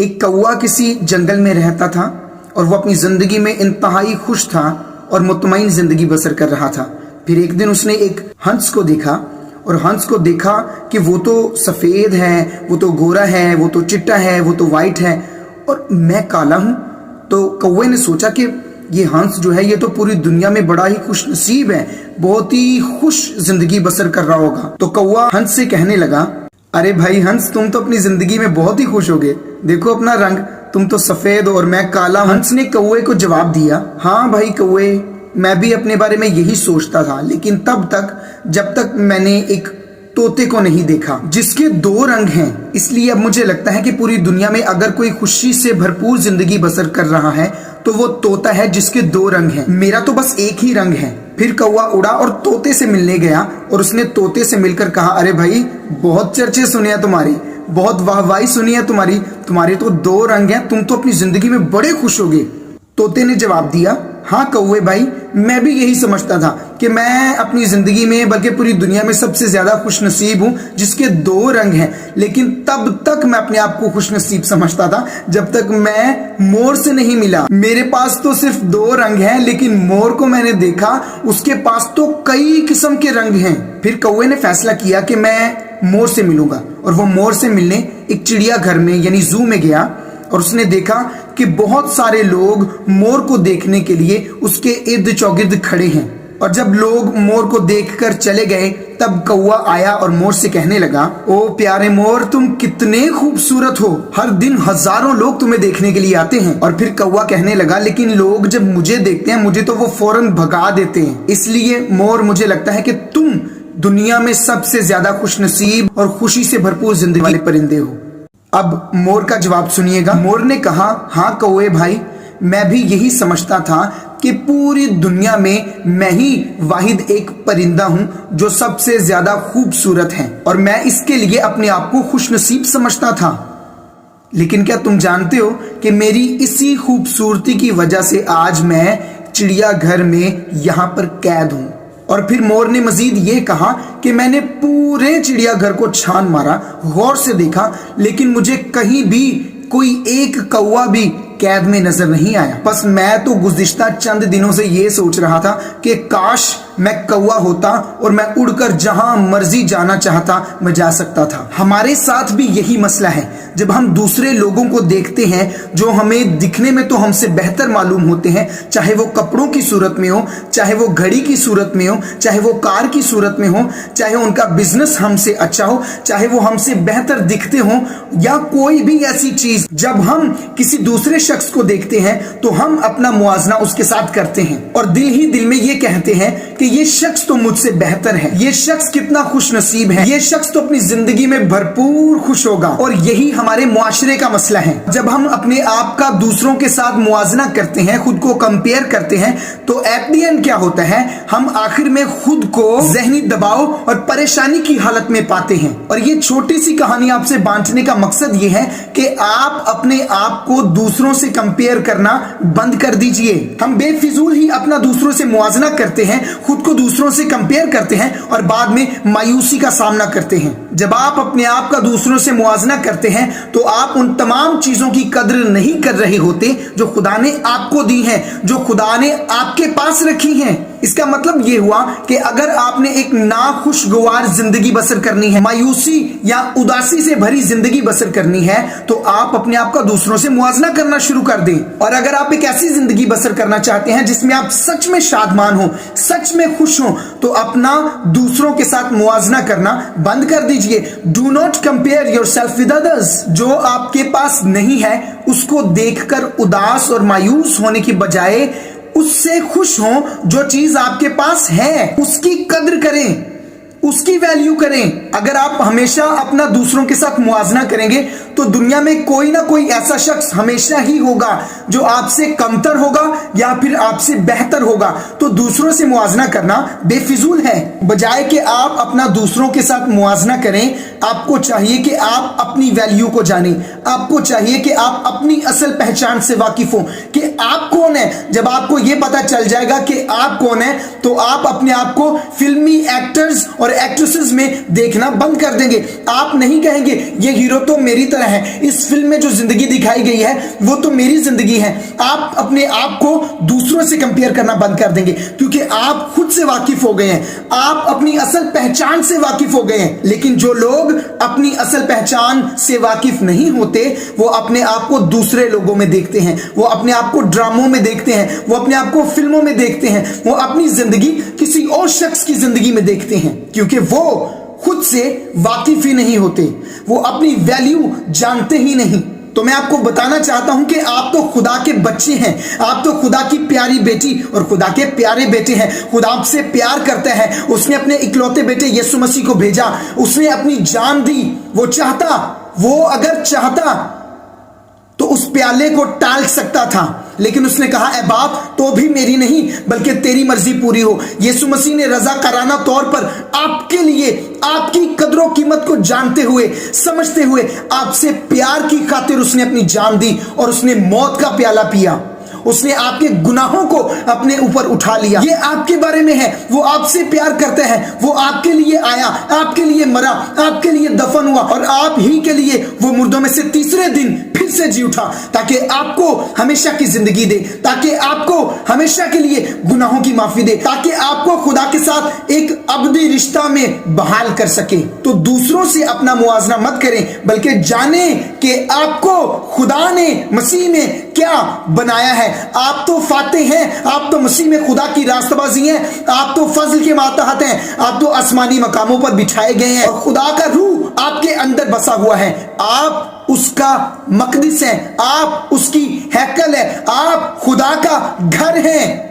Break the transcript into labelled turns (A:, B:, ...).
A: एक कौवा किसी जंगल में रहता था और वो अपनी जिंदगी में इंतहाई खुश था और मुतमईन जिंदगी बसर कर रहा था। फिर एक दिन उसने एक हंस को देखा और हंस को देखा कि वो तो सफेद है, वो तो गोरा है, वो तो चिट्टा है, वो तो वाइट है और मैं काला हूं। तो कौवे ने सोचा कि ये हंस जो है ये तो पूरी दुनिया में बड़ा ही खुश नसीब है, बहुत ही खुश जिंदगी बसर कर रहा होगा। तो कौवा हंस से कहने लगा, अरे भाई हंस, तुम तो अपनी जिंदगी में बहुत ही खुश होगे, देखो अपना रंग, तुम तो सफेद और मैं काला। हंस ने कौवे को जवाब दिया, हाँ भाई कौवे, मैं भी अपने बारे में यही सोचता था, लेकिन तब तक जब तक मैंने एक तोते को नहीं देखा जिसके दो रंग हैं। इसलिए अब मुझे लगता है कि पूरी दुनिया में अगर कोई खुशी से भरपूर जिंदगी बसर कर रहा है तो वो तोता है जिसके दो रंग हैं। मेरा तो बस एक ही रंग है। फिर कौवा उड़ा और तोते से मिलने गया और उसने तोते से मिलकर कहा, अरे भाई बहुत चर्चे सुने हैं तुम्हारी, बहुत वाहवाही सुनी है तुम्हारी, तुम्हारे तो दो रंग हैं, तुम तो अपनी जिंदगी में बड़े खुश होगे। तोते ने जवाब दिया, हाँ कौवे भाई, मैं भी यही समझता था कि मैं अपनी जिंदगी में बल्कि पूरी दुनिया में सबसे ज्यादा खुश नसीब हूं जिसके दो रंग हैं। लेकिन तब तक मैं अपने आप को खुश नसीब समझता था जब तक मैं मोर से नहीं मिला। मेरे पास तो सिर्फ दो रंग हैं, लेकिन मोर को मैंने देखा, उसके पास तो कई किस्म के रंग हैं। फिर कौवे ने फैसला किया कि मैं मोर से मिलूंगा और वो मोर से मिलने एक चिड़ियाघर में यानी जू में गया और उसने देखा कि बहुत सारे लोग मोर को देखने के लिए उसके इर्द चौगिर्द खड़े हैं। और जब लोग मोर को देखकर चले गए तब कौवा आया और मोर से कहने लगा, ओ प्यारे मोर, तुम कितने खूबसूरत हो, हर दिन हजारों लोग तुम्हें देखने के लिए आते हैं। और फिर कौवा कहने लगा, लेकिन लोग जब मुझे देखते हैं मुझे तो वो फौरन भगा देते हैं। इसलिए मोर, मुझे लगता है कि तुम दुनिया में सबसे ज्यादा खुशनसीब और खुशी से भरपूर जिंदगी वाले परिंदे हो। अब मोर का जवाब सुनिएगा। मोर ने कहा, हाँ कौवे भाई, मैं भी यही समझता था कि पूरी दुनिया में मैं ही वाहिद एक परिंदा हूं जो सबसे ज्यादा खूबसूरत है और मैं इसके लिए अपने आप को खुशनसीब समझता था। लेकिन क्या तुम जानते हो कि मेरी इसी खूबसूरती की वजह से आज मैं चिड़ियाघर में यहां पर कैद हूं। और फिर मोर ने मजीद ये कहा कि मैंने पूरे चिड़ियाघर को छान मारा, गौर से देखा, लेकिन मुझे कहीं भी कोई एक कौवा भी कैद में नजर नहीं आया। बस मैं तो गुज़िश्ता चंद दिनों से ये सोच रहा था कि काश मैं कौवा होता और मैं उड़कर जहां मर्जी जाना चाहता मैं जा सकता था। हमारे साथ भी यही मसला है। जब हम दूसरे लोगों को देखते हैं जो हमें दिखने में तो हमसे बेहतर मालूम होते हैं, चाहे वो कपड़ों की सूरत में हो, चाहे वो घड़ी की सूरत में हो, चाहे वो कार की सूरत में हो, चाहे उनका बिजनेस हमसे अच्छा हो, चाहे वो हमसे बेहतर दिखते हो या कोई भी ऐसी चीज, जब हम किसी दूसरे शख्स को देखते हैं तो हम अपना मुआवजा उसके साथ करते हैं और दिल ही दिल में ये कहते हैं कि ये शख्स तो मुझसे बेहतर है, ये शख्स कितना खुश नसीब है, ये शख्स तो अपनी जिंदगी में भरपूर खुश होगा। और यही हमारे मुआशरे का मसला है। जब हम अपने आप का दूसरों के साथ मुआवजा करते हैं, खुद को कंपेयर करते हैं, तो एट द एंड क्या होता है, हम आखिर में खुद को जहनी दबाव और परेशानी की हालत में पाते हैं। और ये छोटी सी कहानी आपसे बांटने का मकसद ये है कि आप अपने आप को दूसरों से कंपेयर करना बंद कर दीजिए। हम बेफिजूल ही अपना दूसरों से मुआवजा करते हैं, खुद को दूसरों से कंपेयर करते हैं और बाद में मायूसी का सामना करते हैं। जब आप अपने आप का दूसरों से मुआवजा करते हैं तो आप उन तमाम चीजों की कद्र नहीं कर रहे होते जो खुदा ने आपको दी हैं, जो खुदा ने आपके पास रखी हैं। इसका मतलब यह हुआ कि अगर आपने एक नाखुशगवार जिंदगी बसर करनी है, मायूसी या उदासी से भरी जिंदगी बसर करनी है, तो आप अपने आप का दूसरों से मुआवजा करना शुरू कर दें। और अगर आप एक ऐसी जिंदगी बसर करना चाहते हैं जिसमें आप सच में शादमान हो, सच में खुश हो, तो अपना दूसरों के साथ मुआवजा करना बंद कर दीजिए। Do not compare yourself with others. जो आपके पास नहीं है उसको देखकर उदास और मायूस होने की बजाय उससे खुश हो। जो चीज आपके पास है उसकी कद्र करें, उसकी वैल्यू करें। अगर आप हमेशा अपना दूसरों के साथ मुआवजा करेंगे तो दुनिया में कोई ना कोई ऐसा शख्स हमेशा ही होगा जो आपसे कमतर होगा या फिर आपसे बेहतर होगा। तो दूसरों से मुआवजा करना बेफिजूल है। बजाय कि आप अपना दूसरों के साथ मुआवजा करें, आपको चाहिए कि आप अपनी वैल्यू को जानें। आपको चाहिए कि आप अपनी असल पहचान से वाकिफ हो कि आप कौन है। जब आपको यह पता चल जाएगा कि आप कौन है तो आप अपने आप को फिल्मी एक्टर्स और एक्ट्रेसेस में देखना बंद कर देंगे। आप नहीं कहेंगे ये हीरो तो मेरी तरह है, इस फिल्म में जो जिंदगी दिखाई गई है वो तो मेरी जिंदगी है। आप अपने आप को दूसरों से कंपेयर करना बंद कर देंगे, क्योंकि आप खुद से वाकिफ हो गए हैं, आप अपनी असल पहचान से वाकिफ हो गए हैं। लेकिन जो लोग अपनी असल पहचान से वाकिफ नहीं होते, वो अपने आप को दूसरे लोगों में देखते हैं, वो अपने आप को ड्रामों में देखते हैं, वो अपने आप को फिल्मों में देखते हैं, वो अपनी जिंदगी किसी और शख्स की जिंदगी में देखते हैं, क्योंकि वो खुद से वाकिफ ही नहीं होते, वो अपनी वैल्यू जानते ही नहीं। तो मैं आपको बताना चाहता हूं कि आप तो खुदा के बच्चे हैं, आप तो खुदा की प्यारी बेटी और खुदा के प्यारे बेटे हैं। खुदा आपसे प्यार करता है, उसने अपने इकलौते बेटे यीशु मसीह को भेजा, उसने अपनी जान दी। वो अगर चाहता तो उस प्याले को टाल सकता था, लेकिन उसने कहा ऐ बाप, तो भी मेरी नहीं बल्कि तेरी मर्जी पूरी हो। यीशु मसीह ने रज़ाकाराना तौर पर आपके लिए, आपकी कदरों कीमत को जानते हुए, समझते हुए, आपसे प्यार की खातिर उसने अपनी जान दी और उसने मौत का प्याला पिया। उसने आपके गुनाहों को अपने ऊपर उठा लिया। ये आपके बारे में है, वो आपसे प्यार करते हैं, वो आपके लिए आया, आपके लिए मरा, आपके लिए दफन हुआ और आप ही के लिए वो मुर्दों में से तीसरे दिन फिर से जी उठा, ताकि आपको हमेशा की जिंदगी दे, ताकि आपको हमेशा के लिए गुनाहों की माफी दे, ताकि आपको खुदा के साथ एक अबदी रिश्ता में बहाल कर सके। तो दूसरों से अपना मुआवजा मत करें, बल्कि जाने कि आपको खुदा ने मसीह में क्या बनाया है। आप तो फाते हैं, आप तो मसीह में खुदा की रास्तबाजी हैं, आप तो फजल के मातहत हैं, आप तो आसमानी मकामों पर बिठाए गए हैं और खुदा का रूह आपके अंदर बसा हुआ है। आप उसका मकदस हैं, आप उसकी हैकल है, आप खुदा का घर हैं।